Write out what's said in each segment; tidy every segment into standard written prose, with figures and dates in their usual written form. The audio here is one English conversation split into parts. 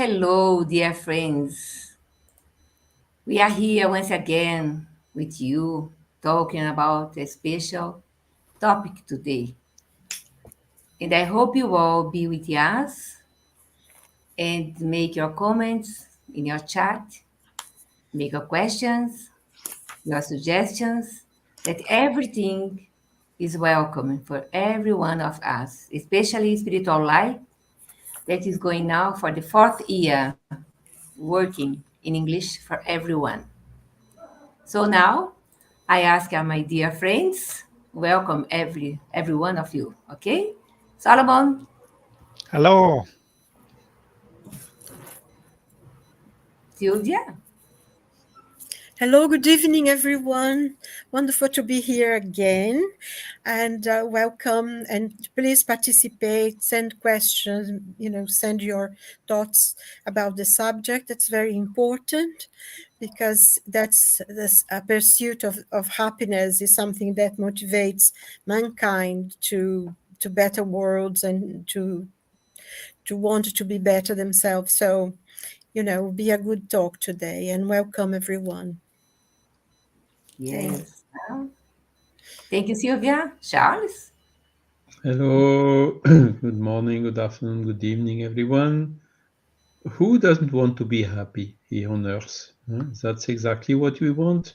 Hello, dear friends. We are here once again with you talking about a special topic today. And I hope you all be with us and make your comments in your chat, make your questions, your suggestions, that everything is welcome for every one of us, especially spiritual life that is going now for the fourth year working in English for everyone. So now I ask my dear friends, welcome every one of you. Okay, Solomon, Hello. Silvia, Hello, good evening, everyone. Wonderful to be here again. And welcome. And please participate, send questions, send your thoughts about the subject. That's very important because that's this a pursuit of happiness is something that motivates mankind to better worlds and to want to be better themselves. So, be a good talk today and welcome everyone. Thanks. yes. Thank you, Silvia. Charles, Hello, good morning, good afternoon, good evening, everyone. Who doesn't want to be happy here on Earth? That's exactly what we want.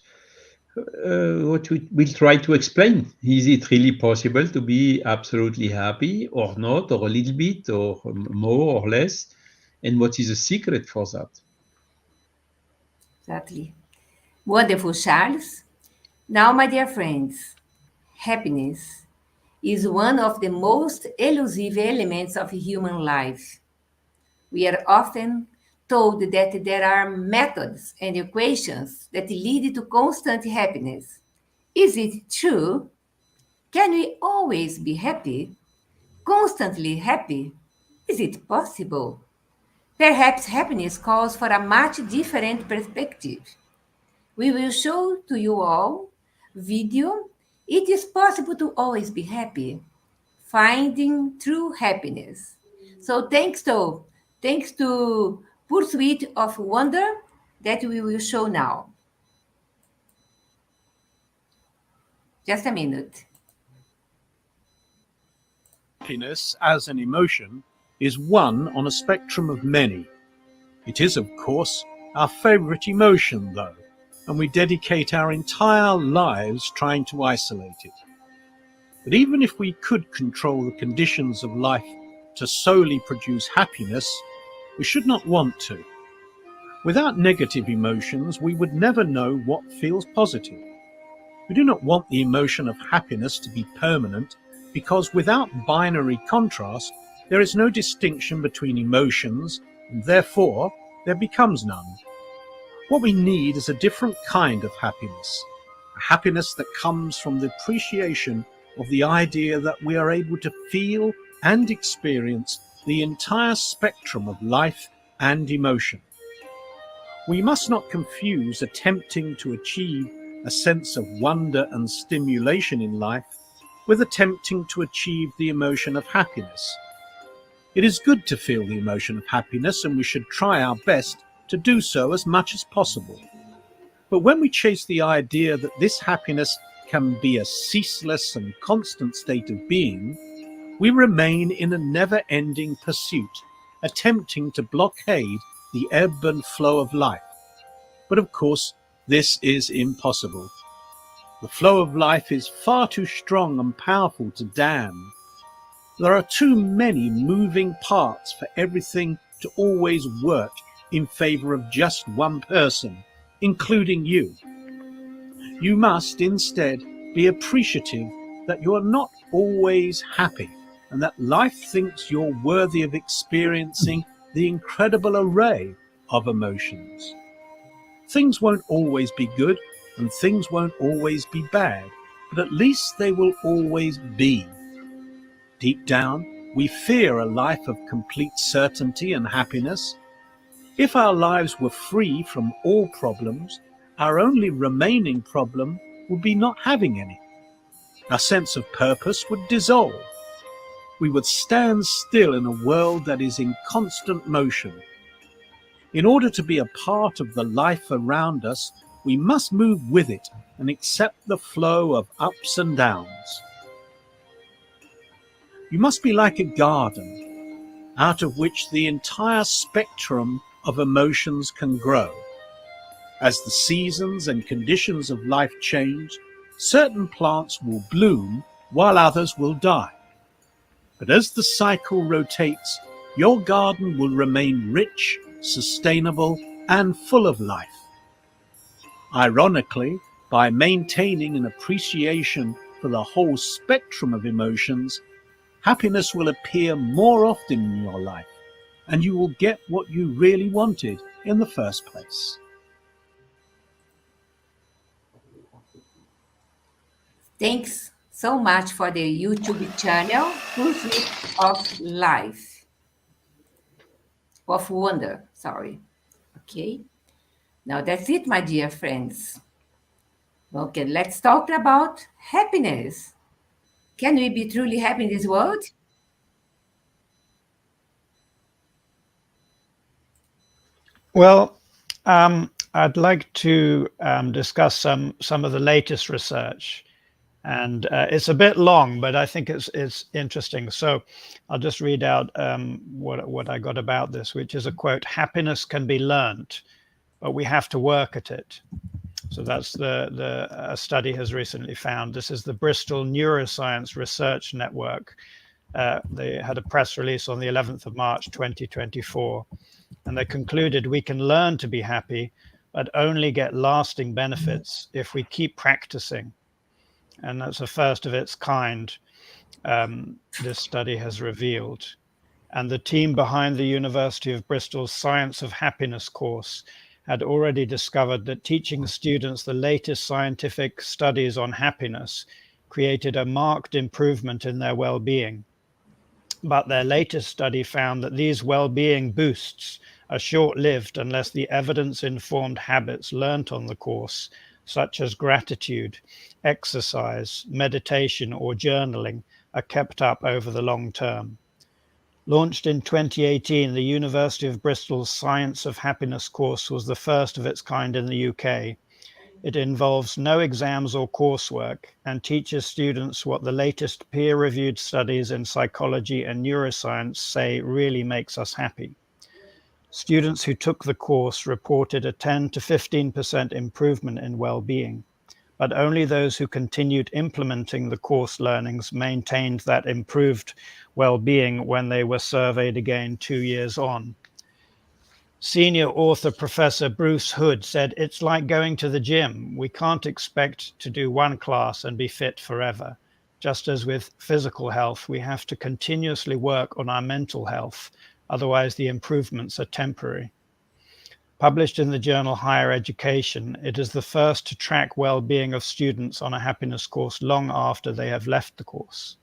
What we'll try to explain. Is it really possible to be absolutely happy or not, or a little bit, or more or less? And what is the secret for that? exactly. Wonderful, Charles. Now, my dear friends, happiness is one of the most elusive elements of human life. We are often told that there are methods and equations that lead to constant happiness. Is it true? Can we always be happy? Constantly happy? Is it possible? Perhaps happiness calls for a much different perspective. We will show to you all video. It is possible to always be happy, finding true happiness. So thanks to Pursuit of Wonder that we will show now. Just a minute. Happiness as an emotion is one on a spectrum of many. It is, of course, our favourite emotion, though, and we dedicate our entire lives trying to isolate it. But even if we could control the conditions of life to solely produce happiness, we should not want to. Without negative emotions, we would never know what feels positive. We do not want the emotion of happiness to be permanent because without binary contrast, there is no distinction between emotions and therefore there becomes none. What we need is a different kind of happiness, a happiness that comes from the appreciation of the idea that we are able to feel and experience the entire spectrum of life and emotion. We must not confuse attempting to achieve a sense of wonder and stimulation in life with attempting to achieve the emotion of happiness. It is good to feel the emotion of happiness, and we should try our best to do so as much as possible. But when we chase the idea that this happiness can be a ceaseless and constant state of being, we remain in a never-ending pursuit, attempting to blockade the ebb and flow of life. But of course, this is impossible. The flow of life is far too strong and powerful to dam. There are too many moving parts for everything to always work in favor of just one person, including you. You must instead be appreciative that you are not always happy and that life thinks you're worthy of experiencing the incredible array of emotions. Things won't always be good and things won't always be bad, but at least they will always be. Deep down, we fear a life of complete certainty and happiness. If our lives were free from all problems, our only remaining problem would be not having any. Our sense of purpose would dissolve. We would stand still in a world that is in constant motion. In order to be a part of the life around us, we must move with it and accept the flow of ups and downs. You must be like a garden, out of which the entire spectrum of emotions can grow. As the seasons and conditions of life change, certain plants will bloom while others will die. But as the cycle rotates, your garden will remain rich, sustainable, and full of life. Ironically, by maintaining an appreciation for the whole spectrum of emotions, happiness will appear more often in your life, and you will get what you really wanted in the first place. Thanks so much for the YouTube channel, Pursuit of Life, of Wonder, sorry. Okay, now that's it, my dear friends. Okay, let's talk about happiness. Can we be truly happy in this world? Well, I'd like to discuss some of the latest research, and it's a bit long, but I think it's interesting. So I'll just read out what I got about this, which is a quote: "Happiness can be learnt, but we have to work at it." So that's a study has recently found. This is the Bristol Neuroscience Research Network. They had a press release on the 11th of March 2024, and they concluded we can learn to be happy, but only get lasting benefits if we keep practicing. And that's a first of its kind, this study has revealed. And the team behind the University of Bristol's Science of Happiness course had already discovered that teaching students the latest scientific studies on happiness created a marked improvement in their well-being. But their latest study found that these well-being boosts are short-lived unless the evidence-informed habits learnt on the course, such as gratitude, exercise, meditation, or journaling, are kept up over the long term. Launched in 2018, the University of Bristol's Science of Happiness course was the first of its kind in the UK. It involves no exams or coursework and teaches students what the latest peer-reviewed studies in psychology and neuroscience say really makes us happy. Students who took the course reported a 10 to 15% improvement in well-being, but only those who continued implementing the course learnings maintained that improved well-being when they were surveyed again 2 years on. Senior author Professor Bruce Hood said, "It's like going to the gym. We can't expect to do one class and be fit forever. Just as with physical health, we have to continuously work on our mental health. Otherwise, the improvements are temporary." Published in the journal Higher Education, it is the first to track well-being of students on a happiness course long after they have left the course.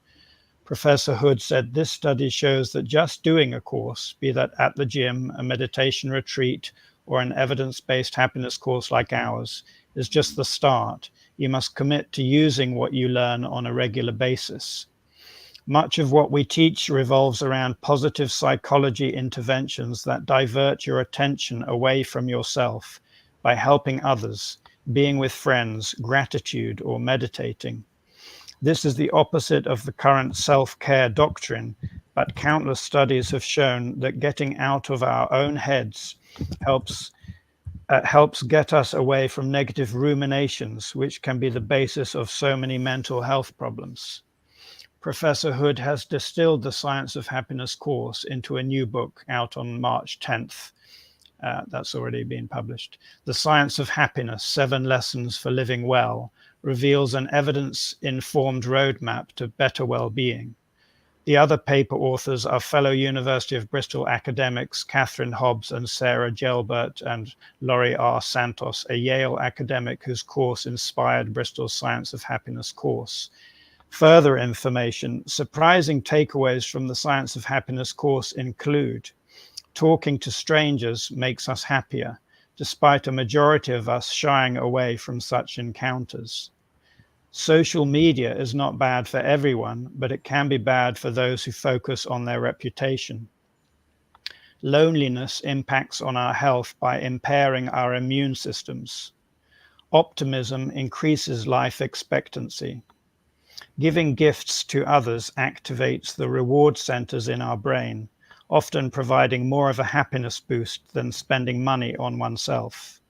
Professor Hood said this study shows that just doing a course, be that at the gym, a meditation retreat, or an evidence-based happiness course like ours, is just the start. You must commit to using what you learn on a regular basis. Much of what we teach revolves around positive psychology interventions that divert your attention away from yourself by helping others, being with friends, gratitude, or meditating. This is the opposite of the current self-care doctrine, but countless studies have shown that getting out of our own heads helps get us away from negative ruminations, which can be the basis of so many mental health problems. Professor Hood has distilled the Science of Happiness course into a new book out on March 10th. That's already been published. The Science of Happiness, 7 Lessons for Living Well, reveals an evidence-informed roadmap to better well-being. The other paper authors are fellow University of Bristol academics Catherine Hobbs and Sarah Gelbert and Laurie R. Santos, a Yale academic whose course inspired Bristol's Science of Happiness course. Further information, surprising takeaways from the Science of Happiness course include: talking to strangers makes us happier, despite a majority of us shying away from such encounters. Social media is not bad for everyone, but it can be bad for those who focus on their reputation. Loneliness impacts on our health by impairing our immune systems. Optimism increases life expectancy. Giving gifts to others activates the reward centers in our brain, often providing more of a happiness boost than spending money on oneself.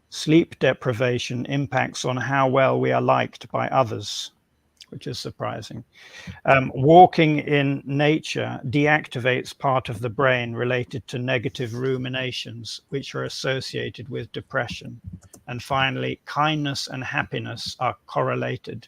Sleep deprivation impacts on how well we are liked by others, which is surprising. Walking in nature deactivates part of the brain related to negative ruminations, which are associated with depression. And finally, kindness and happiness are correlated.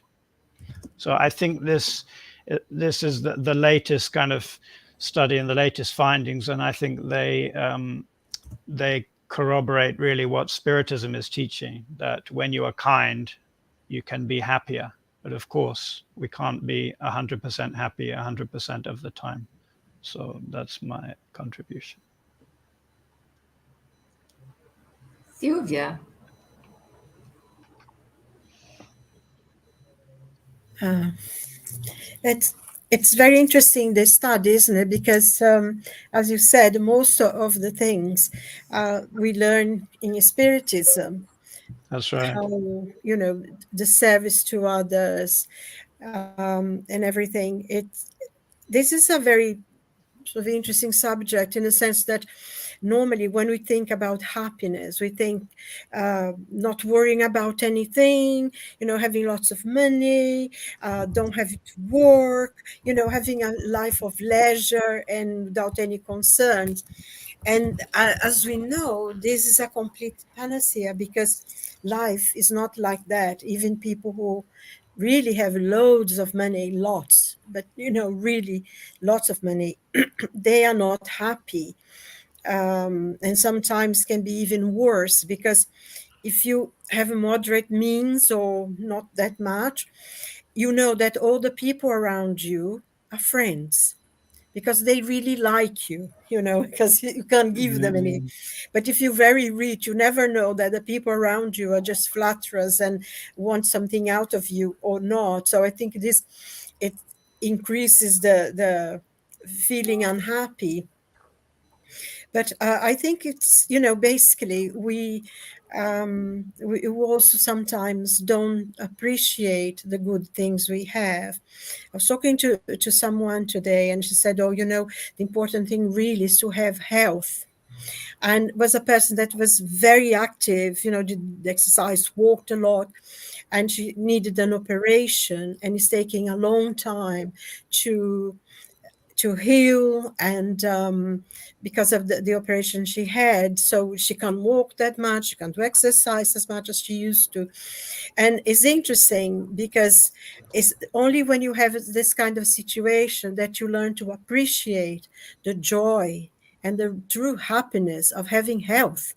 So I think this is the latest kind of study and the latest findings, and I think they corroborate really what Spiritism is teaching, that when you are kind, you can be happier. But of course, we can't be 100% happy 100% of the time. So that's my contribution. Silvia, It's very interesting, this study, isn't it? Because, as you said, most of the things we learn in Spiritism, That's right. how, the service to others and everything. This is a very sort of interesting subject, in the sense that normally when we think about happiness, we think not worrying about anything, having lots of money, don't have to work, having a life of leisure and without any concerns. And as we know, this is a complete panacea, because life is not like that. Even people who really have loads of money, lots, but really lots of money, they are not happy. And sometimes can be even worse, because if you have a moderate means or not that much, you know that all the people around you are friends, because they really like you, because you can't give them any. But if you're very rich, you never know that the people around you are just flatterers and want something out of you or not. So I think it increases the feeling unhappy. But I think it's, basically we also sometimes don't appreciate the good things we have. I was talking to someone today, and she said, oh, the important thing really is to have health. And was a person that was very active, did exercise, walked a lot, and she needed an operation, and it's taking a long time to heal, and because of the operation she had, so she can't walk that much, she can't exercise as much as she used to. And it's interesting, because it's only when you have this kind of situation that you learn to appreciate the joy and the true happiness of having health,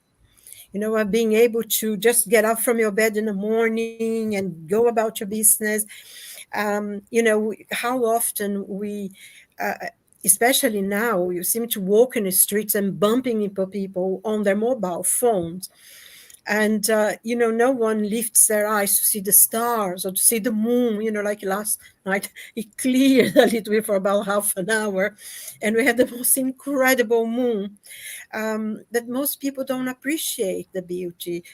of being able to just get up from your bed in the morning and go about your business. How often we, especially now, you seem to walk in the streets and bumping into people on their mobile phones. And, no one lifts their eyes to see the stars or to see the moon. Like last night, it cleared a little bit for about half an hour, and we had the most incredible moon. But most people don't appreciate the beauty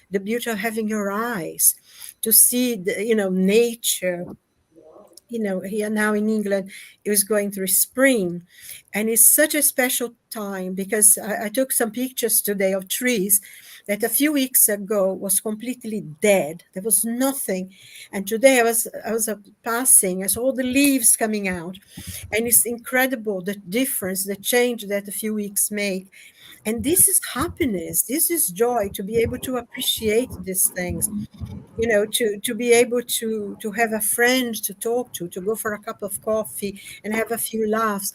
of having your eyes to see nature. Here now in England, it was going through spring, and it's such a special time, because I took some pictures today of trees that a few weeks ago was completely dead. There was nothing. And today I was passing, I saw all the leaves coming out, and it's incredible, the difference, the change that a few weeks make. And this is happiness, this is joy, to be able to appreciate these things. To be able to have a friend to talk to go for a cup of coffee and have a few laughs.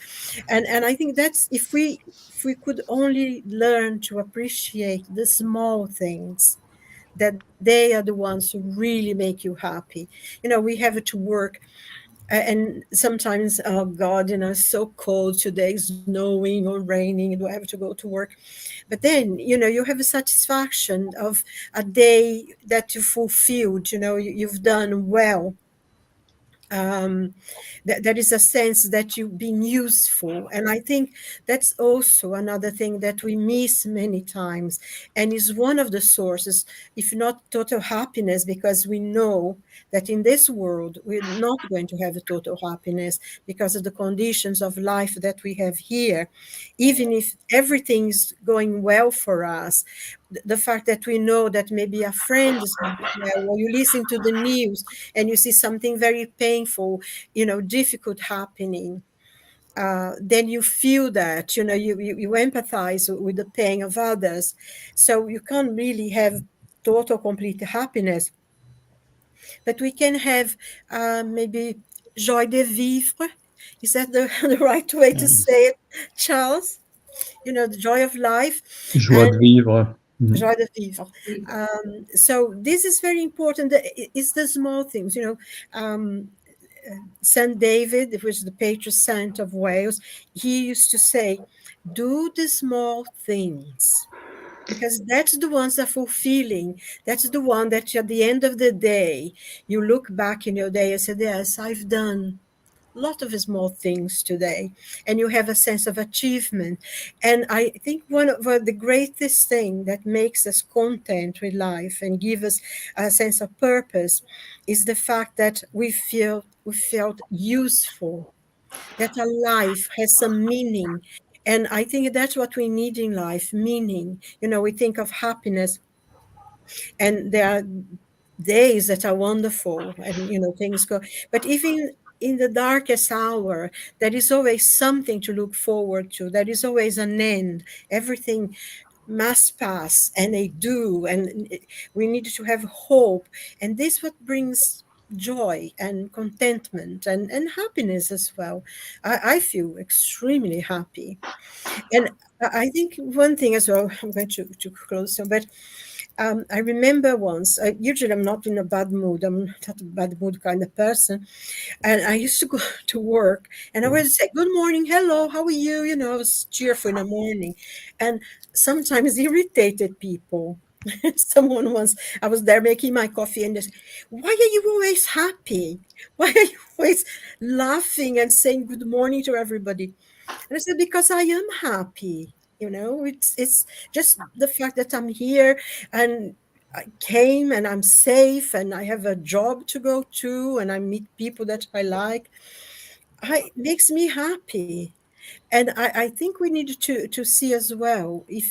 And I think that's, if we could only learn to appreciate the small things, that they are the ones who really make you happy. We have to work, and sometimes, oh God, it's so cold today, snowing or raining, do I have to go to work? But then, you have a satisfaction of a day that you fulfilled, you've done well. There is a sense that you've been useful. And I think that's also another thing that we miss many times, and is one of the sources, if not total happiness, because we know that in this world we're not going to have a total happiness because of the conditions of life that we have here. Even if everything's going well for us, the fact that we know that maybe a friend is not well, or you listen to the news and you see something very painful, difficult happening, then you feel that, you empathize with the pain of others. So you can't really have total, complete happiness, but we can have maybe joie de vivre. Is that the, the right way to say it, Charles? The joy of life. Joie de vivre. Joie de vivre. So this is very important. It's the small things, Saint David, which is the patron saint of Wales, he used to say, do the small things, because that's the ones that are fulfilling. That's the one that at the end of the day, you look back in your day and say, yes, I've done a lot of small things today, and you have a sense of achievement. And I think one of the greatest thing that makes us content with life and give us a sense of purpose is the fact that we felt useful, that our life has some meaning. And I think that's what we need in life, meaning. We think of happiness, and there are days that are wonderful, and things go, but even in the darkest hour, there is always something to look forward to. There is always an end. Everything must pass, and they do, and we need to have hope, and this what brings joy and contentment and happiness as well. I feel extremely happy. And I think one thing as well, I'm going to close, but I remember once, usually I'm not in a bad mood. I'm not a bad mood kind of person. And I used to go to work and I would say, good morning, hello, how are you? I was cheerful in the morning. And sometimes irritated people. Someone once, I was there making my coffee and they said, why are you always happy? Why are you always laughing and saying good morning to everybody? And I said, because I am happy. It's just the fact that I'm here and I came and I'm safe and I have a job to go to and I meet people that I like. It makes me happy. And I think we need to see as well, if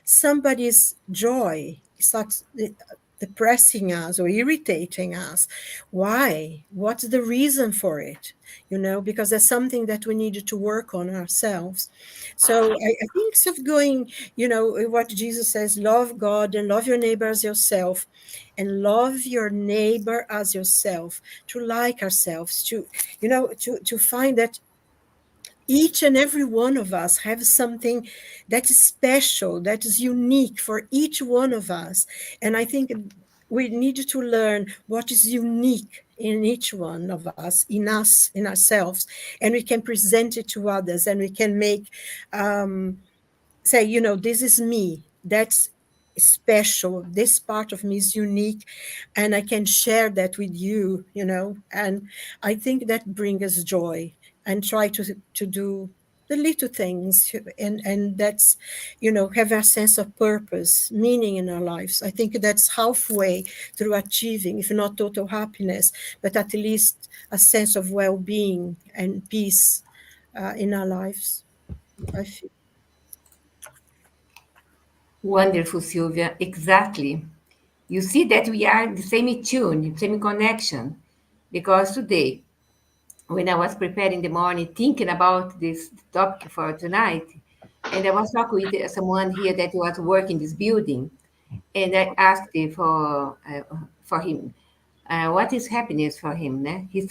somebody's joy starts depressing us or irritating us, why? What's the reason for it? Because there's something that we need to work on ourselves. So I think instead of going, what Jesus says, love God and love your neighbor as yourself, and love your neighbor as yourself, to like ourselves, to find that each and every one of us have something that is special, that is unique for each one of us. And I think we need to learn what is unique in each one of us, in ourselves, and we can present it to others, and we can make say, this is me, that's special, this part of me is unique, and I can share that with you, and I think that brings us joy, and try to do the little things, and that's, have a sense of purpose, meaning in our lives. I think that's halfway through achieving, if not total happiness, but at least a sense of well-being and peace in our lives, I feel. Wonderful, Silvia. Exactly. You see that we are the same tune, the same connection. Because today, when I was preparing in the morning, thinking about this topic for tonight, and I was talking with someone here that was working this building, and I asked for him, what is happiness for him? Né? He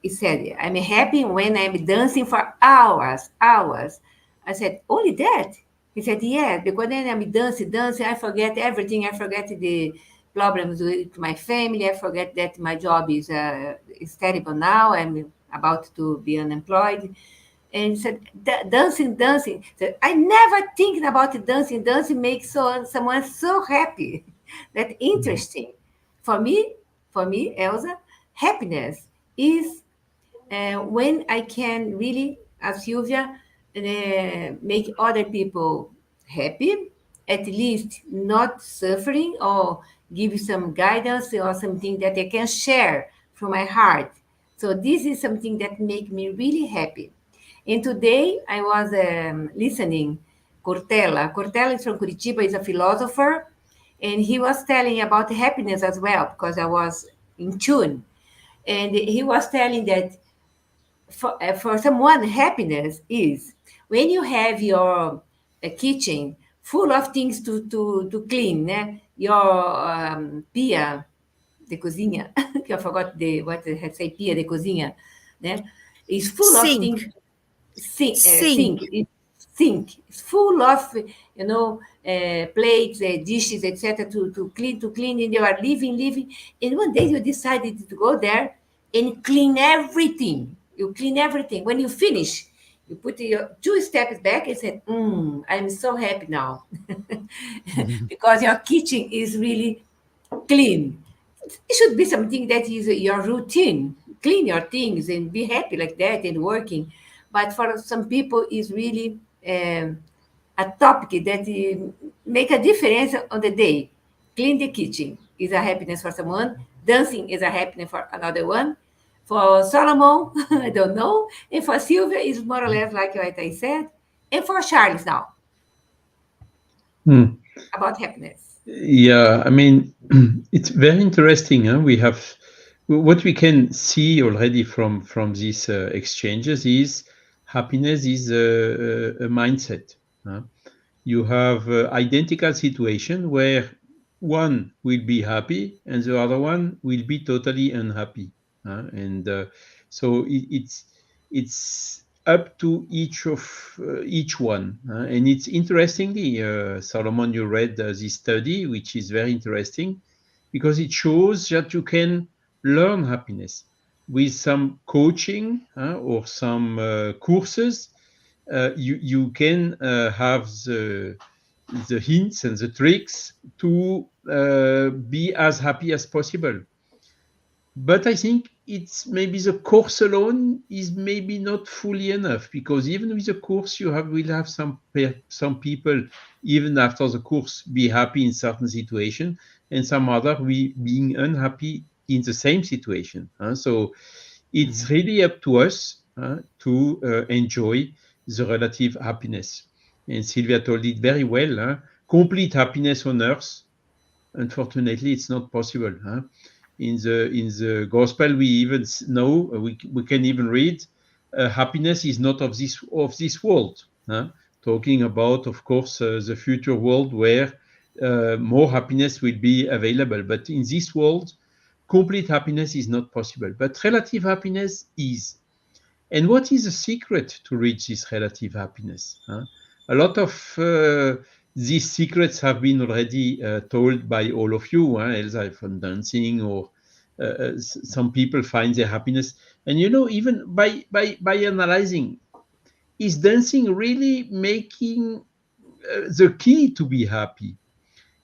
said, I'm happy when I'm dancing for hours, hours. I said, only that? He said, yeah, because then I'm dancing, I forget everything. I forget the problems with my family. I forget that my job is terrible now. I'm about to be unemployed. And he said, dancing, dancing. He said, I never thinking about dancing. Dancing makes someone so happy. That's interesting. For me, Elsa, happiness is when I can really, as Silvia, make other people happy, at least not suffering, or give some guidance or something that I can share from my heart. So this is something that make me really happy. And today I was listening Cortella. Cortella is from Curitiba, is a philosopher, and he was telling about happiness as well because I was in tune. And he was telling that for someone, happiness is when you have your kitchen full of things to clean, né? Your pia de cozinha, que I forgot what I had say, pia de cozinha, né? Is full of things. Sink. Sink. Sink it's full of plates, dishes, etc. To clean, and you are living, and one day you decided to go there and clean everything. You clean everything. When you finish, you put your 2 steps back and said, I'm so happy now. Because your kitchen is really clean. It should be something that is your routine. Clean your things and be happy like that and working. But for some people, it's really a topic that make a difference on the day. Clean the kitchen is a happiness for someone. Dancing is a happiness for another one. For Solomon, I don't know. And for Silvia, it's more or less like what I said. And for Charles now, Hmm. about happiness. Yeah, I mean, it's very interesting. Huh? We have what we can see already from these exchanges is happiness is a mindset. Huh? You have identical situation where one will be happy and the other one will be totally unhappy. And so it's up to each one. And it's interestingly, Solomon, you read this study, which is very interesting because it shows that you can learn happiness with some coaching or some courses. You can have the hints and the tricks to be as happy as possible. But I think it's maybe the course alone is maybe not fully enough, because even with the course will have some people even after the course be happy in certain situation and some other being unhappy in the same situation. So it's really up to us to enjoy the relative happiness. And Silvia told it very well. Complete happiness on earth, unfortunately, it's not possible. In the gospel, we even know we can even read, happiness is not of this world. Talking about, of course, the future world where more happiness will be available. But in this world, complete happiness is not possible. But relative happiness is. And what is the secret to reach this relative happiness? A lot of these secrets have been already told by all of you, Elsa, from dancing, or some people find their happiness. And even by analyzing, is dancing really making the key to be happy?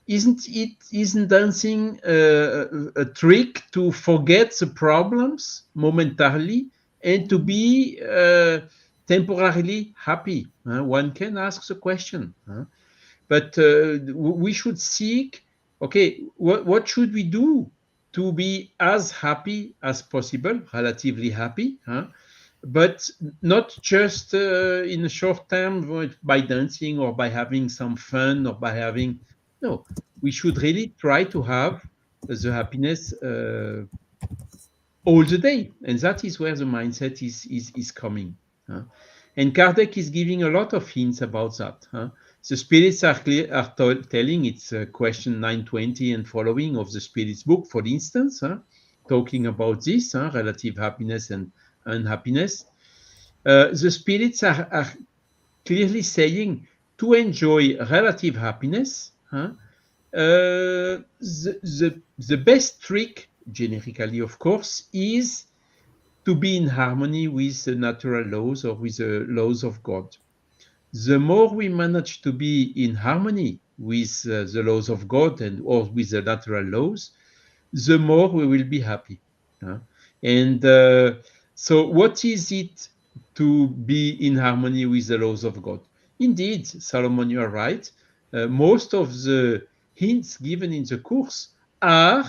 Isn't dancing a trick to forget the problems momentarily and to be temporarily happy? One can ask the question. But we should seek, okay, what should we do to be as happy as possible, relatively happy, but not just in a short term by dancing or by having some fun or by having, no, we should really try to have the happiness all the day. And that is where the mindset is coming. And Kardec is giving a lot of hints about that. The spirits are telling, it's question 920 and following of the Spirits book, for instance, talking about this, relative happiness and unhappiness. The spirits are clearly saying to enjoy relative happiness, the best trick, generically, of course, is to be in harmony with the natural laws or with the laws of God. The more we manage to be in harmony with the laws of God or with the natural laws, the more we will be happy. And so, what is it to be in harmony with the laws of God? Indeed, Solomon, you are right. Most of the hints given in the course are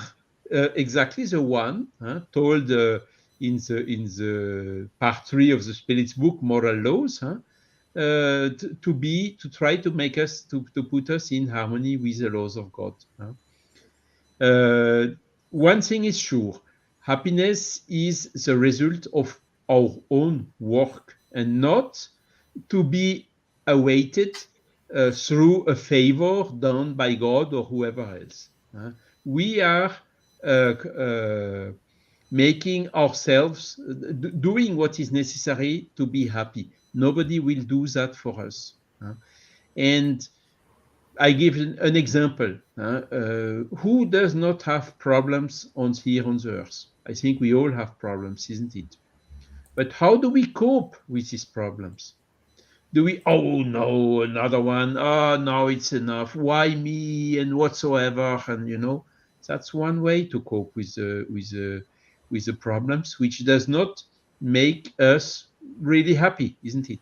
exactly the one told in the part 3 of the Spirit's book, Moral Laws, to try to make us to put us in harmony with the laws of God. Uh, One thing is sure: happiness is the result of our own work and not to be awaited through a favor done by God or whoever else. We are making ourselves, doing what is necessary to be happy. Nobody will do that for us. And I give an example. Who does not have problems here on the earth? I think we all have problems, isn't it? But how do we cope with these problems? Do we, oh no, another one, oh no, it's enough, why me, and whatsoever, and that's one way to cope with the problems, which does not make us really happy, isn't it?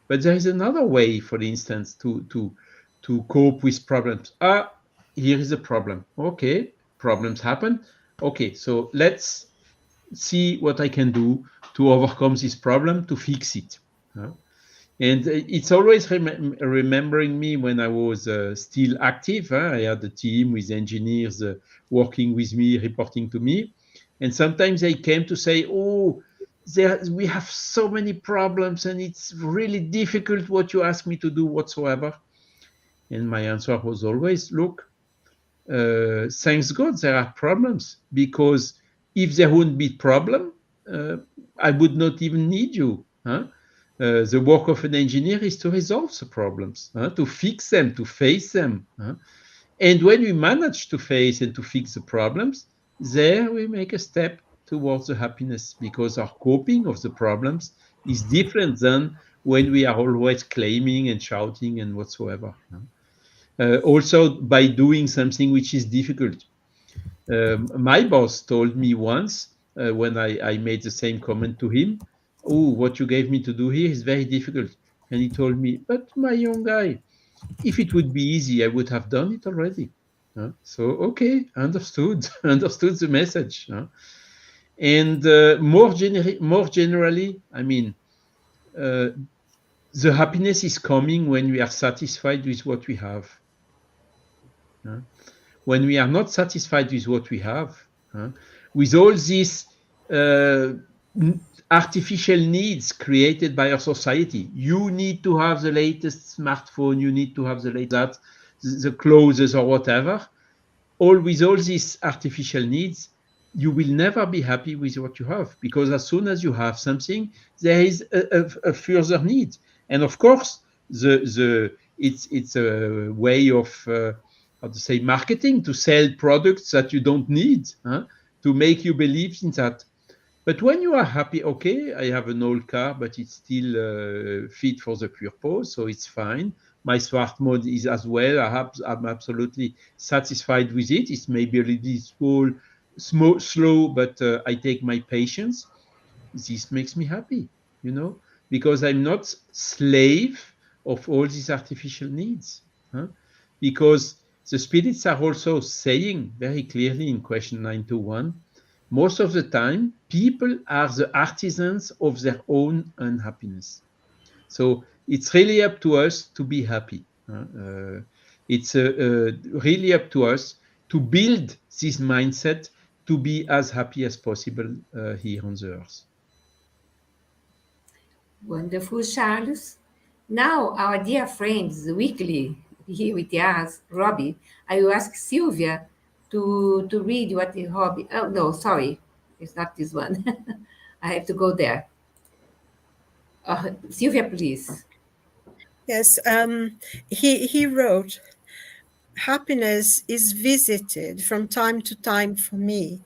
But there is another way, for instance, to cope with problems. Here is a problem. Okay, problems happen. Okay, so let's see what I can do to overcome this problem, to fix it. And it's always remembering me when I was still active. I had a team with engineers working with me, reporting to me. And sometimes they came to say, oh, we have so many problems and it's really difficult what you ask me to do whatsoever. And my answer was always, look, thanks God there are problems, because if there wouldn't be problem, I would not even need you. The work of an engineer is to resolve the problems, to fix them, to face them. And when we manage to face and to fix the problems, there we make a step towards the happiness, because our coping of the problems is different than when we are always claiming and shouting and whatsoever. Also, by doing something which is difficult. My boss told me once, when I made the same comment to him, oh, what you gave me to do here is very difficult. And he told me, but my young guy, if it would be easy, I would have done it already. So, okay, understood, understood the message. And more generally, I mean, the happiness is coming when we are satisfied with what we have. When we are not satisfied with what we have, with all these artificial needs created by our society. You need to have the latest smartphone, you need to have the latest the clothes or whatever. With all these artificial needs, you will never be happy with what you have, because as soon as you have something, there is a further need. And of course, it's a way of how to say, marketing, to sell products that you don't need, to make you believe in that. But when you are happy, okay, I have an old car, but it's still fit for the purpose, so it's fine. My smart mode is as well. I'm absolutely satisfied with it. It's maybe a little slow, but I take my patience. This makes me happy, because I'm not slave of all these artificial needs. Because the spirits are also saying very clearly in question 921, most of the time, people are the artisans of their own unhappiness. So it's really up to us to be happy. It's really up to us to build this mindset to be as happy as possible here on the earth. Wonderful, Charles. Now, our dear friends, weekly here with us, Robbie, I will ask Silvia to read what the hobby. Oh, no, sorry. It's not this one. I have to go there. Silvia, please. Yes, he wrote, happiness is visited from time to time for me.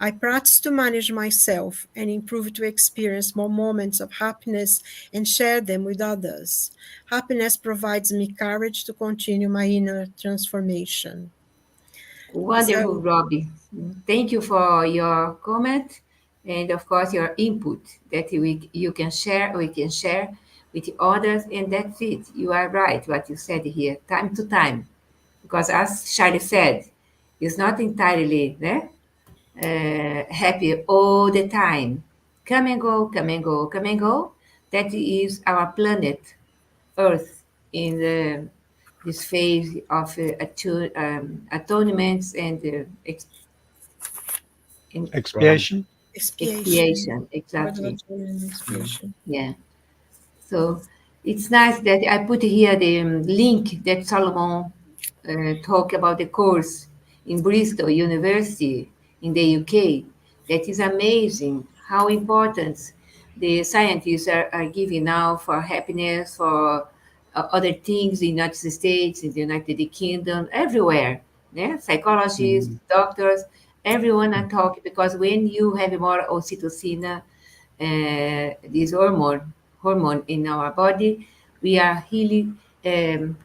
I practice to manage myself and improve to experience more moments of happiness and share them with others. Happiness provides me courage to continue my inner transformation. Wonderful, So, Robbie. Thank you for your comment. and of course your input that we can share with others, and that's it. You are right what you said here, time to time, because as Charlie said, it's not entirely happy all the time. Come and go, come and go, come and go. That is our planet Earth in this phase of atonements and in Right. Expiation. Expiation. expiation. Word of Exactly. atonement and Mm. expiation. Yeah. So it's nice that I put here the link that Solomon talked about the course in Bristol University in the UK. That is amazing how important the scientists are giving now for happiness, for other things in the United States, in the United Kingdom, everywhere. Yeah? Psychologists, Mm. doctors, everyone are talking because when you have more oxytocin, this hormone in our body, we are really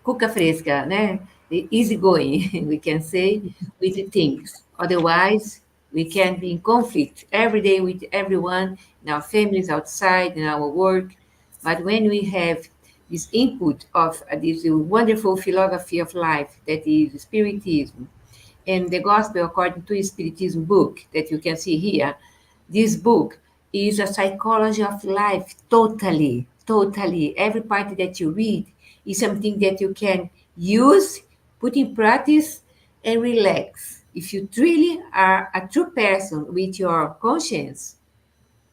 cuca fresca, né? Easy going, we can say, with the things. Otherwise, we can be in conflict every day with everyone, in our families, outside, in our work. But when we have this input of this wonderful philosophy of life that is Spiritism, and the Gospel according to Spiritism book that you can see here, this book is a psychology of life, totally, totally. Every part that you read is something that you can use, put in practice, and relax. If you truly are a true person with your conscience,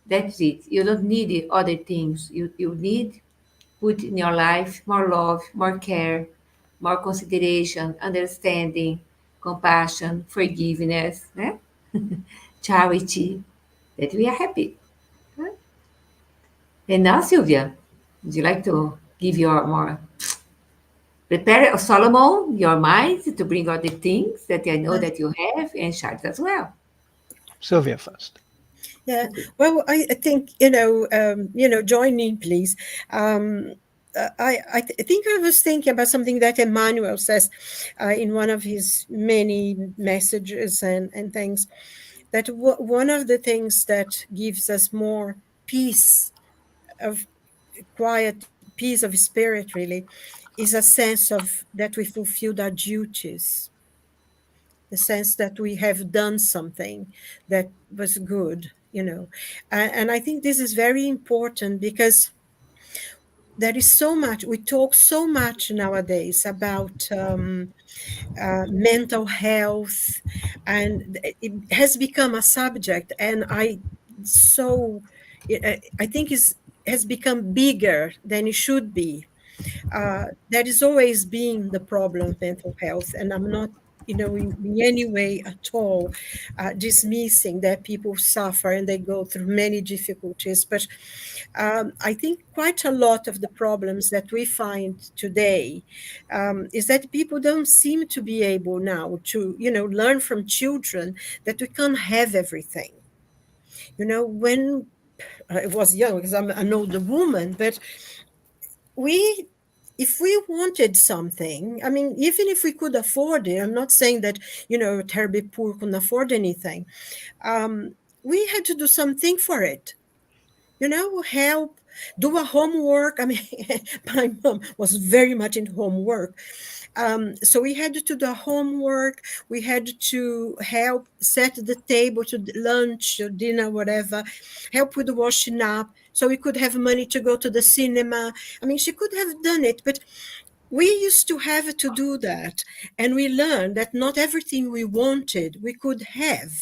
that's it. You don't need the other things. You need put in your life more love, more care, more consideration, understanding, compassion, forgiveness, charity, that we are happy. And now, Silvia, would you like to give your more prepare Solomon your mind to bring out the things that I know that you have and Charles as well. Sylvia first. Yeah. Okay. Well, I think join in, please. Um, I think I was thinking about something that Emmanuel says in one of his many messages and things, that one of the things that gives us more peace of quiet, peace of spirit, really, is a sense of that we fulfilled our duties, the sense that we have done something that was good, and I think this is very important because there is so much, we talk so much nowadays about mental health, and it has become a subject, and so I think is has become bigger than it should be. That is always been the problem of mental health, and I'm not, in any way at all dismissing that people suffer and they go through many difficulties. But I think quite a lot of the problems that we find today is that people don't seem to be able now to, learn from children that we can't have everything. When I was young, because I'm an older woman, but we if we wanted something, I mean, even if we could afford it, I'm not saying that, terribly poor couldn't afford anything. We had to do something for it, help, do a homework. I mean, my mom was very much into homework. So we had to do the homework. We had to help set the table to lunch or dinner, whatever, help with the washing up so we could have money to go to the cinema. I mean, she could have done it, but we used to have to do that. And we learned that not everything we wanted, we could have.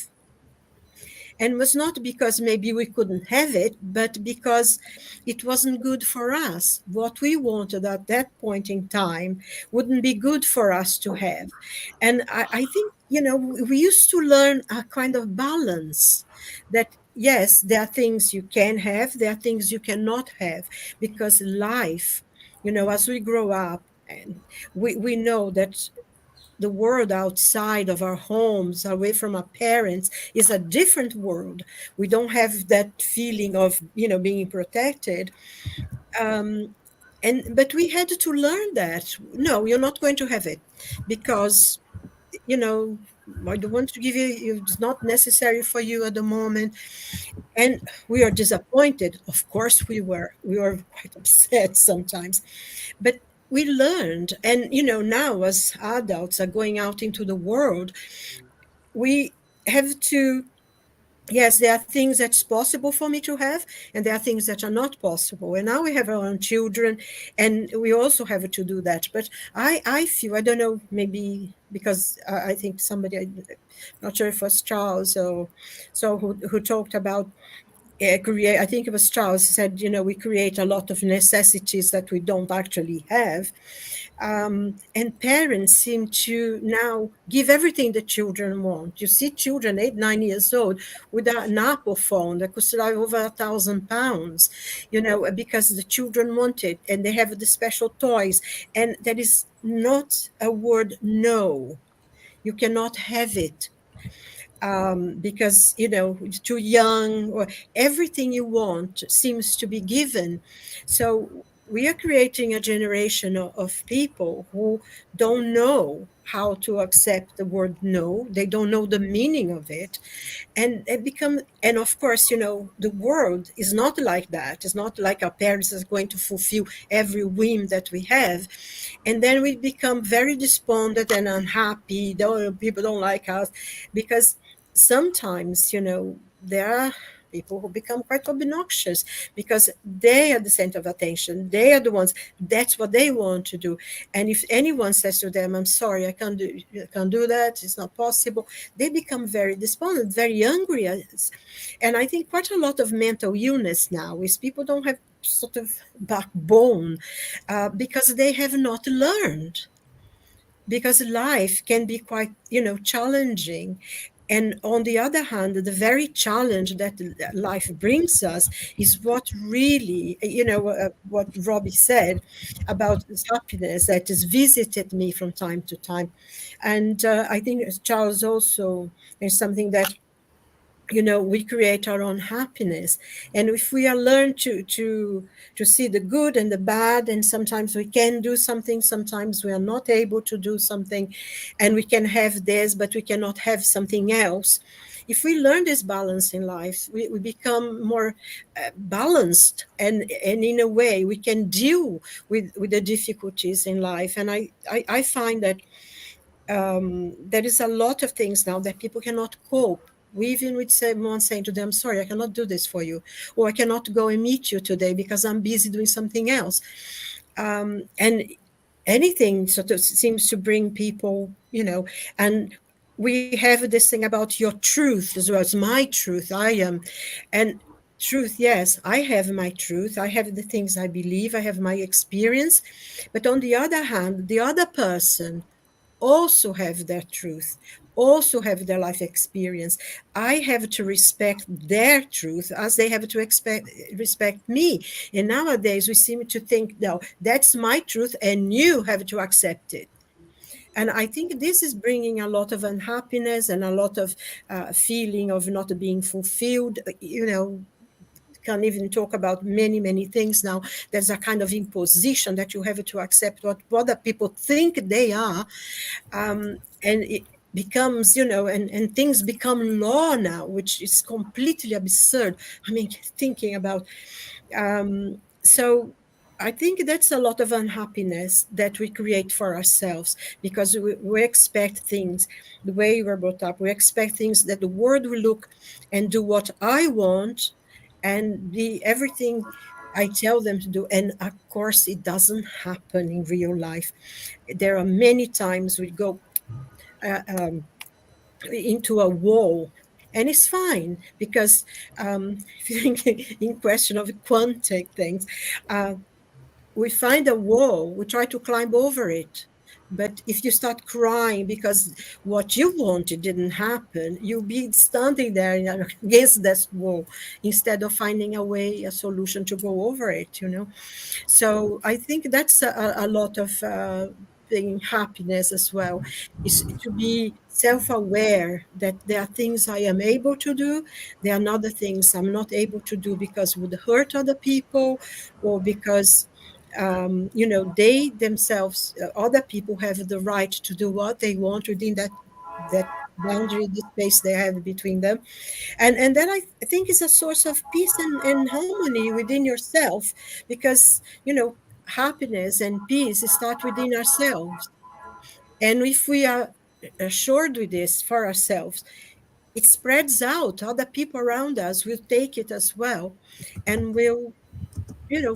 And it was not because maybe we couldn't have it, but because it wasn't good for us. What we wanted at that point in time wouldn't be good for us to have. And I think, we used to learn a kind of balance that, yes, there are things you can have, there are things you cannot have, because life, as we grow up, and we know that the world outside of our homes, away from our parents, is a different world. We don't have that feeling of, being protected. Um, but we had to learn that no, you're not going to have it because, I don't want to give you, it's not necessary for you at the moment. And we are disappointed. Of course we were quite upset sometimes, but we learned. And, now as adults are going out into the world, we have to, yes, there are things that's possible for me to have, and there are things that are not possible. And now we have our own children, and we also have to do that. But I feel, I don't know, maybe because I think somebody, I'm not sure if it was Charles or so, who talked about create. I think it was Charles said, we create a lot of necessities that we don't actually have. And parents seem to now give everything the children want. You see children 8, 9 years old with an Apple phone that costs like over £1,000, because the children want it, and they have the special toys. And that is not a word no. You cannot have it, because it's too young, or everything you want seems to be given. So we are creating a generation of people who don't know how to accept the word no. They don't know the meaning of it, and it become, and of course, the world is not like that. It's not like our parents are going to fulfill every whim that we have. And then we become very despondent and unhappy. People don't like us, because sometimes, there are people who become quite obnoxious because they are the center of attention. They are the ones, that's what they want to do. And if anyone says to them, I'm sorry, I can't do that, it's not possible, they become very despondent, very angry. And I think quite a lot of mental illness now is people don't have sort of backbone, because they have not learned, because life can be quite, challenging. And on the other hand, the very challenge that life brings us is what really, what Robbie said about this happiness that has visited me from time to time. And I think Charles also is something that, we create our own happiness. And if we are learned to see the good and the bad, and sometimes we can do something, sometimes we are not able to do something, and we can have this but we cannot have something else. If we learn this balance in life, we become more balanced, and in a way we can deal with the difficulties in life. And I find that there is a lot of things now that people cannot cope. We even with someone saying to them, sorry, I cannot do this for you, or I cannot go and meet you today because I'm busy doing something else. And anything sort of seems to bring people, and we have this thing about your truth as well as my truth. I am, and truth, yes, I have my truth. I have the things I believe. I have my experience. But on the other hand, the other person also have their truth, also have their life experience. I have to respect their truth as they have to respect me. And nowadays we seem to think, no, that's my truth and you have to accept it. And I think this is bringing a lot of unhappiness and a lot of feeling of not being fulfilled. Can even talk about many, many things now. There's a kind of imposition that you have to accept what other people think they are. And it becomes, and things become law now, which is completely absurd. I mean, thinking about, so I think that's a lot of unhappiness that we create for ourselves, because we expect things the way we're brought up. We expect things that the world will look and do what I want and be everything I tell them to do. And of course, it doesn't happen in real life. There are many times we go into a wall, and it's fine, because if you think in question of quantic things, we find a wall, we try to climb over it. But if you start crying because what you wanted didn't happen, you'll be standing there against that wall instead of finding a way, a solution to go over it, So I think that's a lot of being happiness as well, is to be self-aware that there are things I am able to do, there are other things I'm not able to do because it would hurt other people, or because they themselves, other people have the right to do what they want within that boundary, the space they have between them. And then I think it's a source of peace and harmony within yourself, because happiness and peace start within ourselves. And if we are assured with this for ourselves, it spreads out. Other people around us will take it as well, and will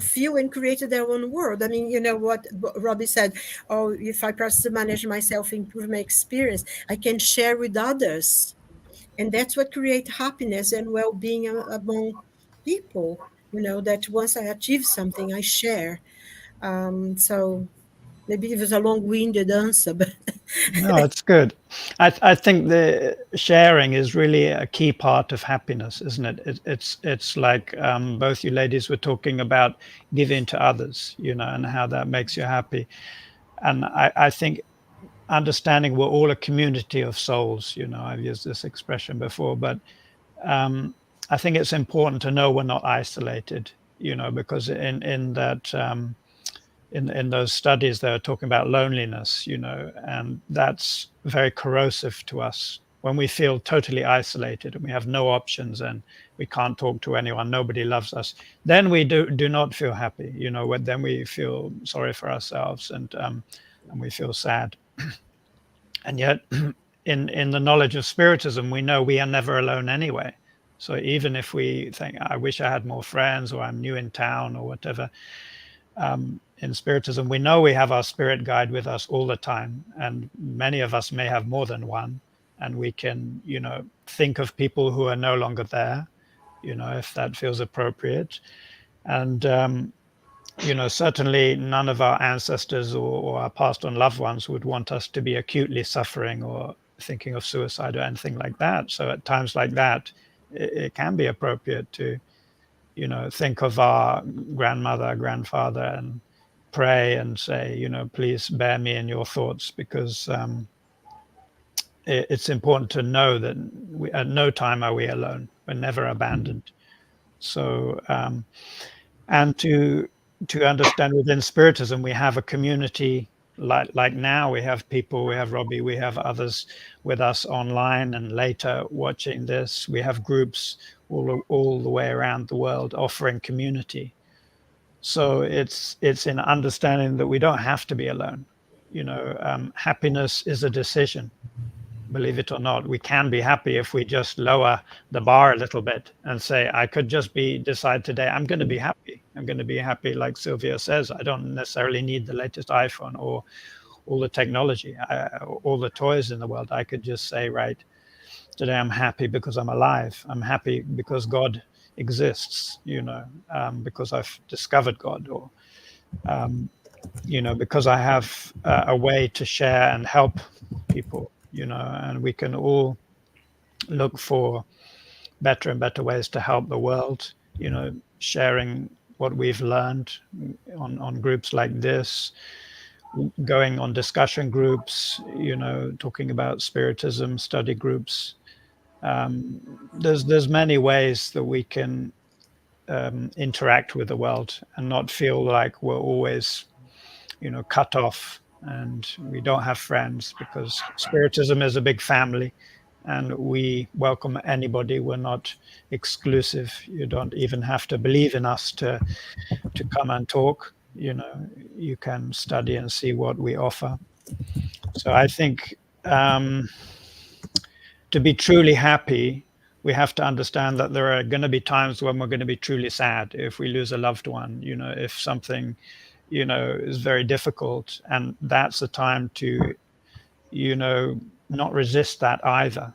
feel and create their own world. I mean, what Robbie said, oh, if I practice to manage myself, improve my experience, I can share with others. And that's what creates happiness and well-being among people, that once I achieve something, I share. So maybe it was a long-winded answer, but No, it's good. I think the sharing is really a key part of happiness, isn't it? It's like both you ladies were talking about giving to others, and how that makes you happy. And I think understanding we're all a community of souls. I've used this expression before, but I think it's important to know we're not isolated. Because in that. In those studies they were talking about loneliness, and that's very corrosive to us when we feel totally isolated and we have no options and we can't talk to anyone, nobody loves us. Then we do not feel happy, then we feel sorry for ourselves, and we feel sad. And yet in the knowledge of Spiritism, we know we are never alone anyway. So even if we think, I wish I had more friends, or I'm new in town, or whatever, in Spiritism, we know we have our spirit guide with us all the time, and many of us may have more than one, and we can, think of people who are no longer there, if that feels appropriate. And certainly none of our ancestors or our passed on loved ones would want us to be acutely suffering or thinking of suicide or anything like that. So at times like that, it can be appropriate to think of our grandmother, grandfather, and pray and say, please bear me in your thoughts, because it's important to know that at no time are we alone. We're never abandoned. So, and to understand within Spiritism, we have a community. Like now, we have people, we have Robbie, we have others with us online and later watching this. We have groups all the way around the world offering community. So it's in understanding that we don't have to be alone. Happiness is a decision. Believe it or not, we can be happy if we just lower the bar a little bit and say, I could just decide today, I'm going to be happy. I'm going to be happy, like Silvia says. I don't necessarily need the latest iPhone or all the technology, all the toys in the world. I could just say, right, today I'm happy because I'm alive. I'm happy because God exists, because I've discovered God, or because I have a way to share and help people, and we can all look for better and better ways to help the world, sharing what we've learned on groups like this, going on discussion groups, talking about Spiritism, study groups. There's many ways that we can interact with the world and not feel like we're always, cut off and we don't have friends, because Spiritism is a big family and we welcome anybody. We're not exclusive. You don't even have to believe in us to come and talk. You can study and see what we offer. So I think to be truly happy, we have to understand that there are going to be times when we're going to be truly sad if we lose a loved one, if something, is very difficult. And that's the time to, not resist that either.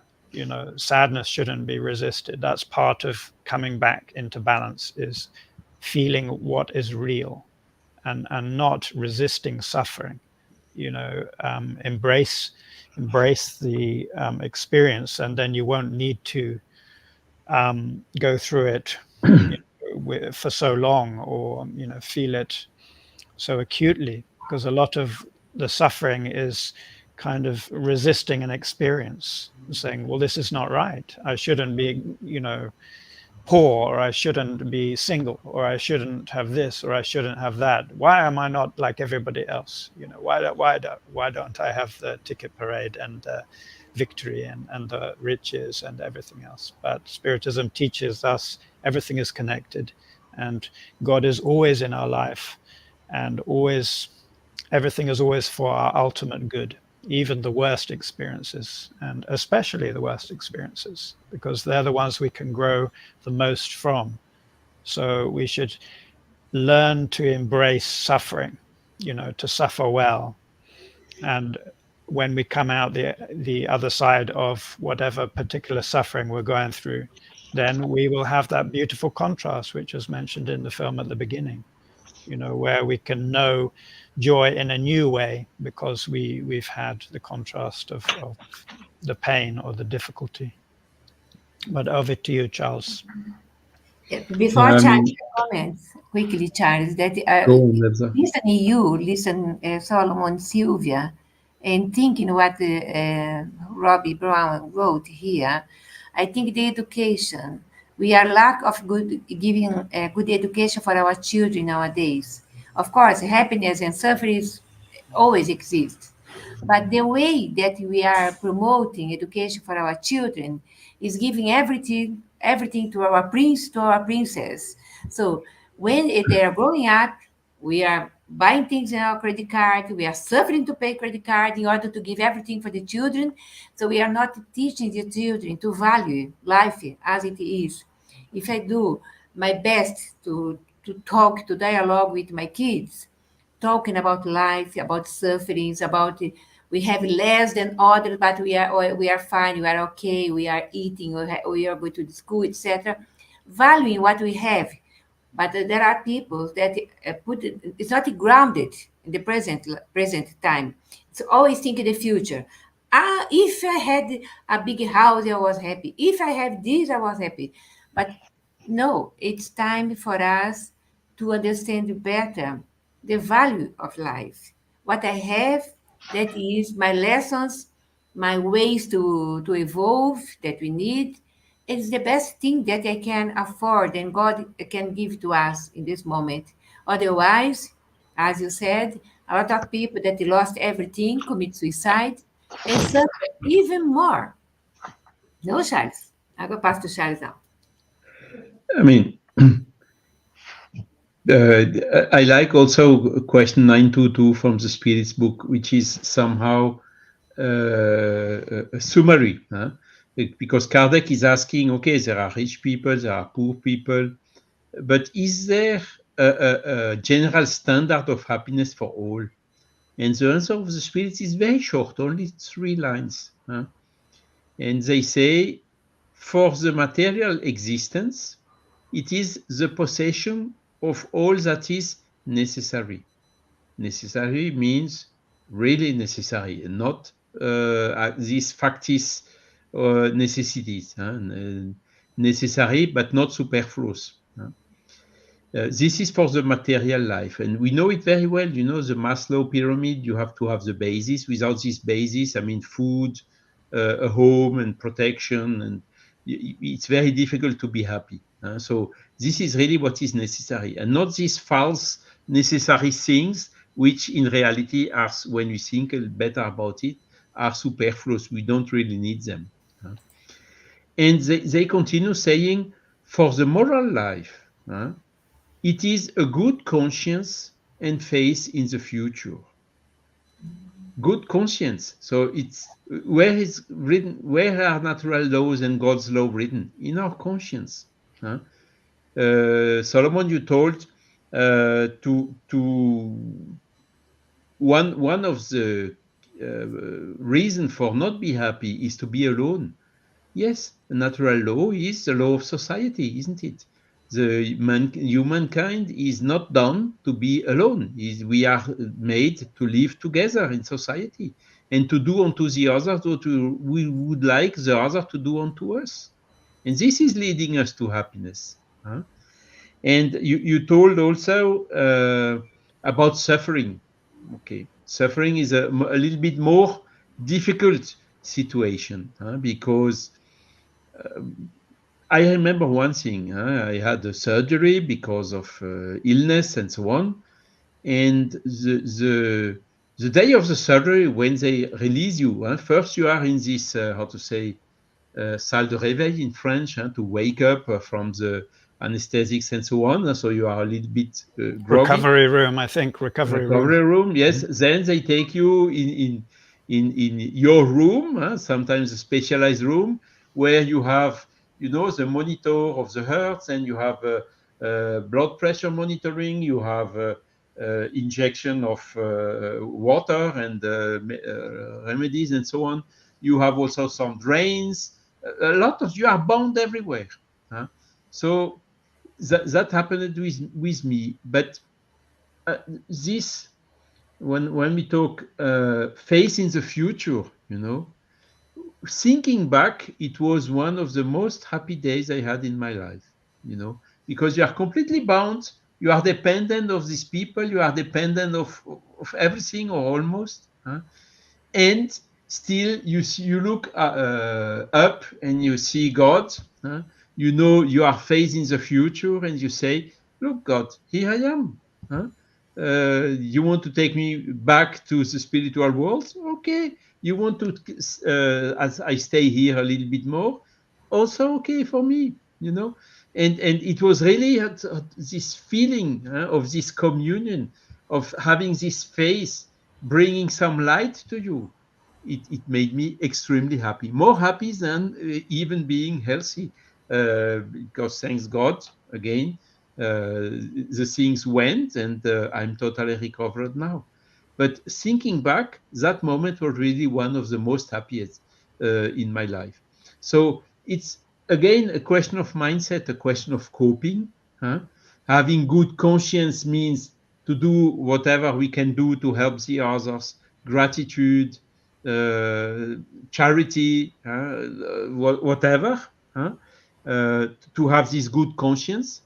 Sadness shouldn't be resisted. That's part of coming back into balance, is feeling what is real and not resisting suffering. Embrace the experience, and then you won't need to go through it for so long, or feel it so acutely, because a lot of the suffering is kind of resisting an experience, saying, well, this is not right, I shouldn't be poor, or I shouldn't be single, or I shouldn't have this, or I shouldn't have that. Why am I not like everybody else? Why don't I have the ticket parade and victory and the riches and everything else. But Spiritism teaches us everything is connected, and God is always in our life, and always everything is always for our ultimate good, even the worst experiences, and especially the worst experiences, because they're the ones we can grow the most from. So we should learn to embrace suffering, to suffer well. And when we come out the other side of whatever particular suffering we're going through, then we will have that beautiful contrast, which is mentioned in the film at the beginning, where we can know joy in a new way because we've had the contrast of the pain or the difficulty. But over to you, Charles. Before Yeah, I Charles mean, comments, quickly, Charles, that go on, Elsa. listen Solomon, Silvia, and thinking what Robbie Brown wrote here, I think the education, we are lack of giving good education for our children nowadays. Of course, happiness and suffering always exist. But the way that we are promoting education for our children is giving everything to our prince, to our princess. So when they are growing up, we are buying things in our credit card. We are suffering to pay credit card in order to give everything for the children. So we are not teaching the children to value life as it is. If I do my best to talk, to dialogue with my kids, talking about life, about sufferings, about we have less than others, but we are fine, we are okay, we are eating, we are going to the school, etc. Valuing what we have, but there are people that it's not grounded in the present time. It's always thinking the future. If I had a big house, I was happy. If I have this, I was happy. But no, it's time for us to understand better the value of life. What I have, that is my lessons, my ways to evolve that we need. It's the best thing that I can afford and God can give to us in this moment. Otherwise, as you said, a lot of people that lost everything commit suicide and suffer even more. No, Charles. I go pass to Charles now. I mean, I like also question 922 from the Spirits book, which is somehow a summary. Huh? Because Kardec is asking, okay, there are rich people, there are poor people, but is there a general standard of happiness for all? And the answer of the Spirits is very short, only 3 lines. Huh? And they say, for the material existence, it is the possession of all that is necessary. Necessary means really necessary, and not these factice necessities. Necessary, but not superfluous. This is for the material life, and we know it very well. The Maslow pyramid, you have to have the basis. Without this basis, I mean, food, a home, and protection, and it's very difficult to be happy. So this is really what is necessary, and not these false necessary things, which in reality are, when we think better about it, are superfluous. We don't really need them. And they continue saying, for the moral life, it is a good conscience and faith in the future. Good conscience. So it's where is written, where are natural laws and God's law written? In our conscience. Solomon, you told to one of the reason for not be happy is to be alone. Yes, the natural law is the law of society, isn't it? Humankind is not done to be alone. We are made to live together in society and to do unto the other what we would like the other to do unto us. And this is leading us to happiness. And you told also about suffering. Okay, suffering is a little bit more difficult situation because I remember one thing. I had a surgery because of illness and so on, and The day of the surgery, when they release you, first you are in this, how to say, salle de réveil in French, to wake up from the anesthetics and so on. So you are a little bit groggy. Recovery room, I think. Recovery room. Room, yes. Then they take you in your room, sometimes a specialized room where you have, the monitor of the hearts, and you have blood pressure monitoring, you have injection of water and remedies and so on. You have also some drains. A lot of you are bound everywhere. So that happened with me, but this when we talk faith in the future, thinking back, it was one of the most happy days I had in my life, because you are completely bound, you are dependent of these people, you are dependent of everything or almost, and still you look up and you see God, you are facing the future, and you say, look, God, here I am. You want to take me back to the spiritual world? Okay. You want to, as I stay here a little bit more? Also okay for me, and it was really this feeling of this communion, of having this faith bringing some light to you. It made me extremely happy, more happy than even being healthy, because thanks God, again, the things went, and I'm totally recovered now. But thinking back, that moment was really one of the most happiest in my life. So it's again a question of mindset, a question of coping. Having good conscience means to do whatever we can do to help the others, gratitude, uh, charity, whatever, to have this good conscience.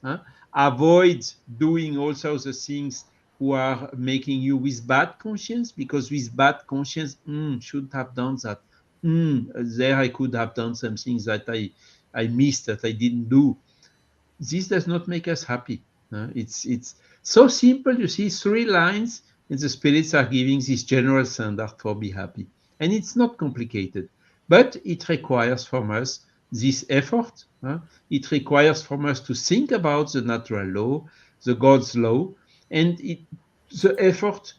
Avoid doing also the things who are making you with bad conscience, because with bad conscience, should have done that. There I could have done some things that I missed, that I didn't do. This does not make us happy. It's so simple. You see, 3 lines, and the spirits are giving this general standard for be happy, and it's not complicated, but it requires from us this effort. It requires from us to think about the natural law, the God's law, and the effort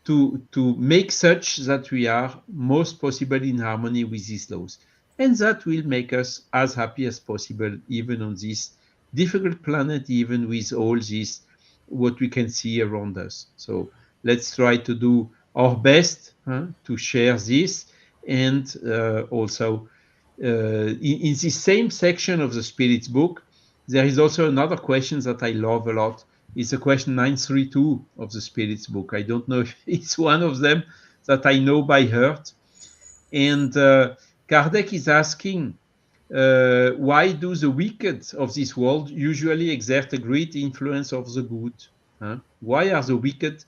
to make such that we are most possible in harmony with these laws, and that will make us as happy as possible, even on this difficult planet, even with all this what we can see around us. So let's try to do our best to share this, and also in this same section of the spirits book, there is also another question that I love a lot. It's a question 932 of the spirits book. I don't know if it's one of them that I know by heart, and Kardec is asking, why do the wicked of this world usually exert a great influence of the good? Why are the wicked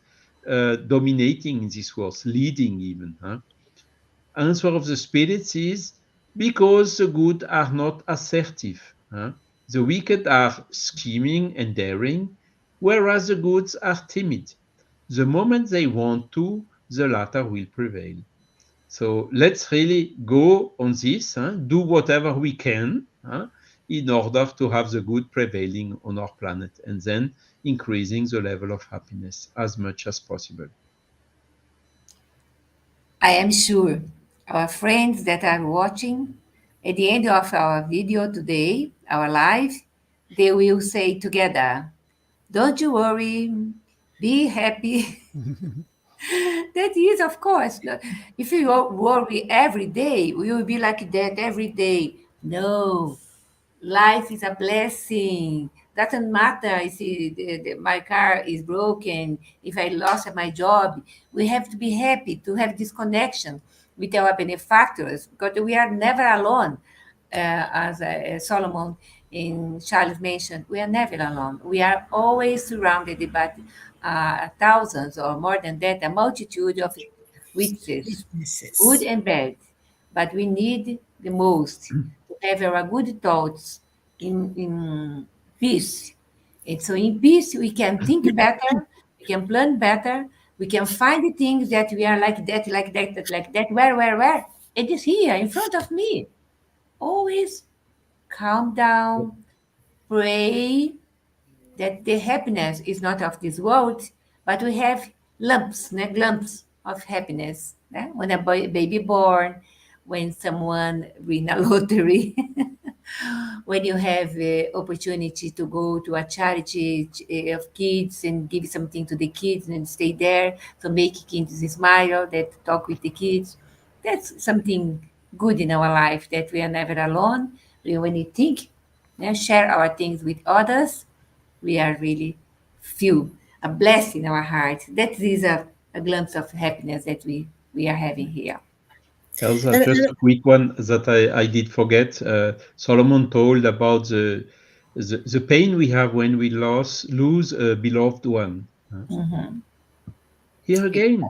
dominating in this world, leading even? Answer of the spirits is because the good are not assertive. The wicked are scheming and daring, whereas the goods are timid. The moment they want to, the latter will prevail. So let's really go on this, do whatever we can in order to have the good prevailing on our planet, and then increasing the level of happiness as much as possible. I am sure our friends that are watching at the end of our video today, our live, they will say together, don't you worry, be happy. That is, of course. If you worry every day, we will be like that every day. No, life is a blessing. Doesn't matter if my car is broken, if I lost my job. We have to be happy to have this connection with our benefactors, because we are never alone. As Solomon in Charles mentioned, we are never alone. We are always surrounded by thousands or more than that, a multitude of witnesses, good Witnesses. and bad. But we need the most to have our good thoughts in peace. And so in peace, we can think better, we can plan better, We can find the things that we are like that, like that, like that. Where? It is here in front of me. Always calm down, pray that the happiness is not of this world, but we have lumps, glimpses of happiness. When a baby born, when someone win a lottery, when you have the opportunity to go to a charity of kids and give something to the kids and stay there, so make kids smile, that talk with the kids. That's something good in our life, that we are never alone. When we think, share our things with others, we are really feel a blessing in our heart. That is a glimpse of happiness that we are having here. Elsa, just And a quick one that I did forget. Solomon told about the pain we have when we lose a beloved one. Here again,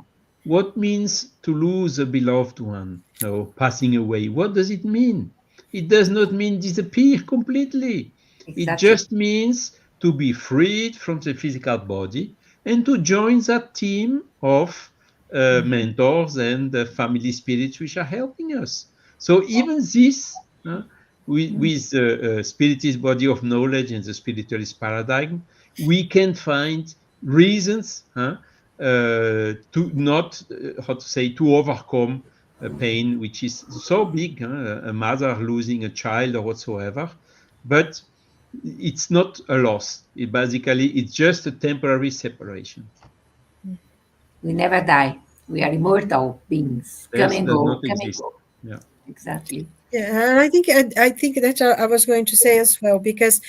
what means to lose a beloved one? No, passing away. What does it mean? It does not mean disappear completely. It Exactly. just means to be freed from the physical body and to join that team of mentors and family spirits which are helping us. So even this, with the spiritist body of knowledge and the spiritualist paradigm, we can find reasons to not, how to say, to overcome a pain which is so big, a mother losing a child or whatsoever, but it's not a loss. It's just a temporary separation. We never die. We are immortal beings. Come Death and does go, not come and exist. go. Yeah. Exactly. yeah, and I think that I was going to say as well, because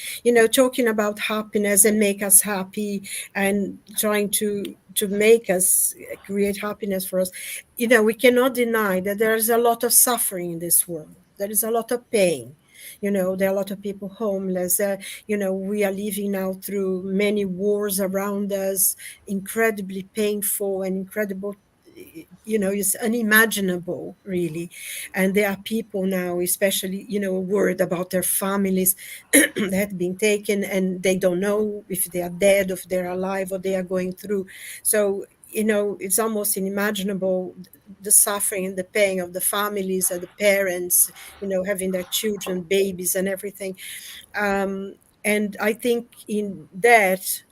talking about happiness and make us happy and trying to make us create happiness for us, we cannot deny that there is a lot of suffering in this world. There is a lot of pain. There are a lot of people homeless. We are living now through many wars around us, incredibly painful and incredible. It's unimaginable, really. And there are people now, especially, worried about their families that have been taken, and they don't know if they are dead, if they're alive, or they are going through. So, it's almost unimaginable, the suffering and the pain of the families and the parents, having their children, babies, and everything. And I think in that,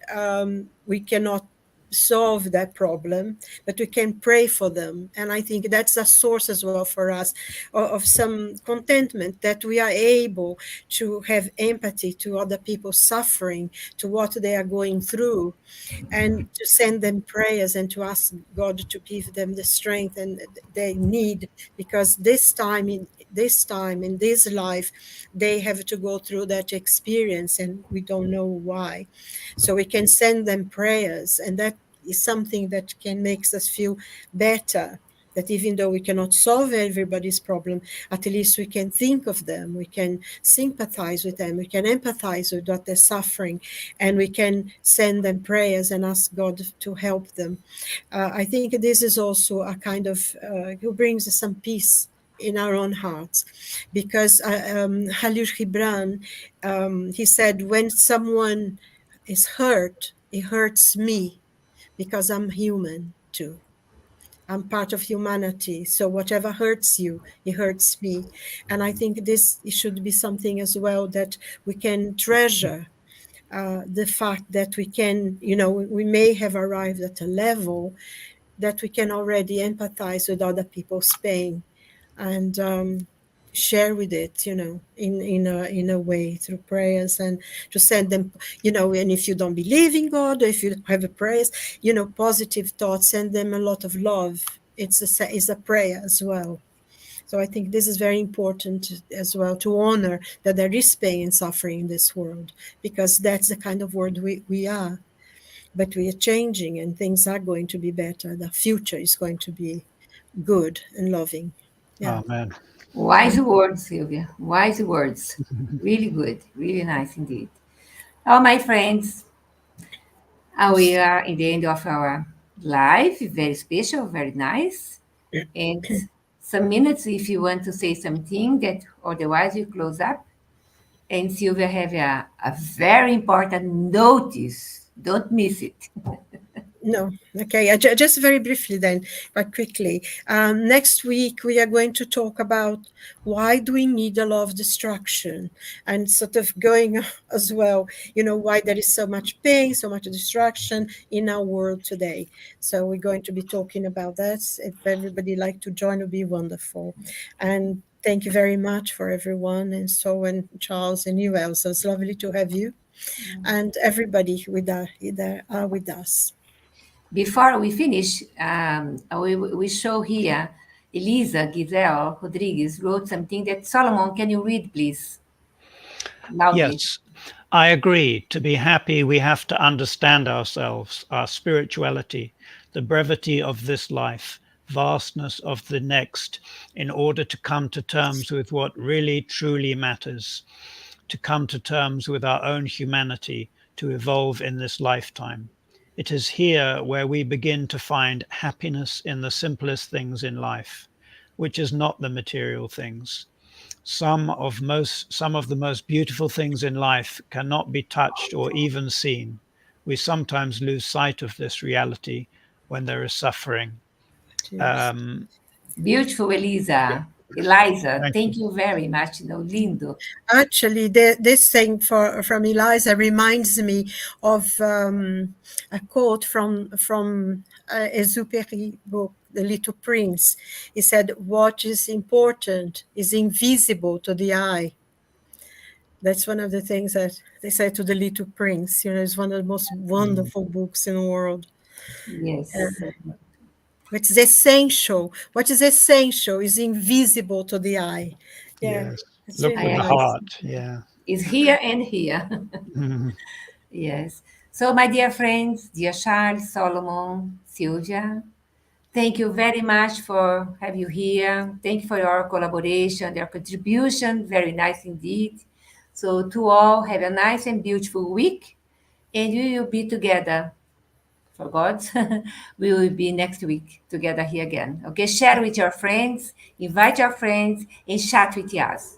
we cannot solve that problem, but we can pray for them. And I think that's a source as well for us of some contentment, that we are able to have empathy to other people suffering, to what they are going through, and to send them prayers and to ask God to give them the strength and they need, because in this life they have to go through that experience and we don't know why. So we can send them prayers, and that is something that can make us feel better, that even though we cannot solve everybody's problem, at least we can think of them, we can sympathize with them, we can empathize with what they're suffering, and we can send them prayers and ask God to help them. I think this is also a kind of, who brings us some peace in our own hearts, because Halil Gibran, he said, when someone is hurt, it hurts me because I'm human too. I'm part of humanity. So whatever hurts you, it hurts me. And I think this should be something as well that we can treasure, the fact that we can, we may have arrived at a level that we can already empathize with other people's pain and share with it, in a way through prayers, and to send them, and if you don't believe in God, or if you have a prayers, positive thoughts, send them a lot of love. It's a prayer as well. So I think this is very important as well, to honor that there is pain and suffering in this world, because that's the kind of world we are. But we are changing and things are going to be better. The future is going to be good and loving. Yeah. Amen. Wise words, Silvia. Wise words. Really good. Really nice indeed. Oh, my friends, we are in the end of our live. Very special, very nice. And some minutes if you want to say something, that otherwise we close up. And Silvia have a very important notice. Don't miss it. No. Okay. Just very briefly then, but quickly. Next week, we are going to talk about why do we need a law of destruction, and sort of going as well, why there is so much pain, so much destruction in our world today. So we're going to be talking about that. If everybody like to join, it would be wonderful. And thank you very much for everyone. And so, and Charles and you, Elsa, it's lovely to have you and everybody with us. Before we finish, we show here Elisa Giselle Rodriguez wrote something that Solomon, can you read, please? Loudly. Yes, I agree. To be happy, we have to understand ourselves, our spirituality, the brevity of this life, vastness of the next, in order to come to terms with what really truly matters, to come to terms with our own humanity, to evolve in this lifetime. It is here where we begin to find happiness in the simplest things in life, which is not the material things. Some of the most beautiful things in life cannot be touched or even seen. We sometimes lose sight of this reality when there is suffering. Yes. Beautiful, Elisa. Eliza, thank you very much. Lindo. Actually, this thing from Eliza reminds me of a quote from Exupéry book, The Little Prince. He said, "What is important is invisible to the eye." That's one of the things that they say to The Little Prince. It's one of the most wonderful books in the world. Yes. It's essential. What is essential is invisible to the eye. Yeah, Yes. it's Look really with the nice. heart. Yeah. It's here and here. Mhm. Yes. So, my dear friends, dear Charles, Solomon, Silvia, thank you very much for have you here. Thank you for your collaboration, your contribution. Very nice indeed. So, to all, have a nice and beautiful week, and we will be together. For God, we will be next week together here again. Okay, share with your friends, invite your friends, and chat with us.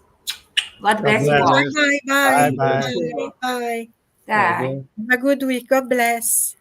God God bless you bless. all. Bye, bye, Bye bye, bye. bye, bye. Bye. Have a good week. God bless.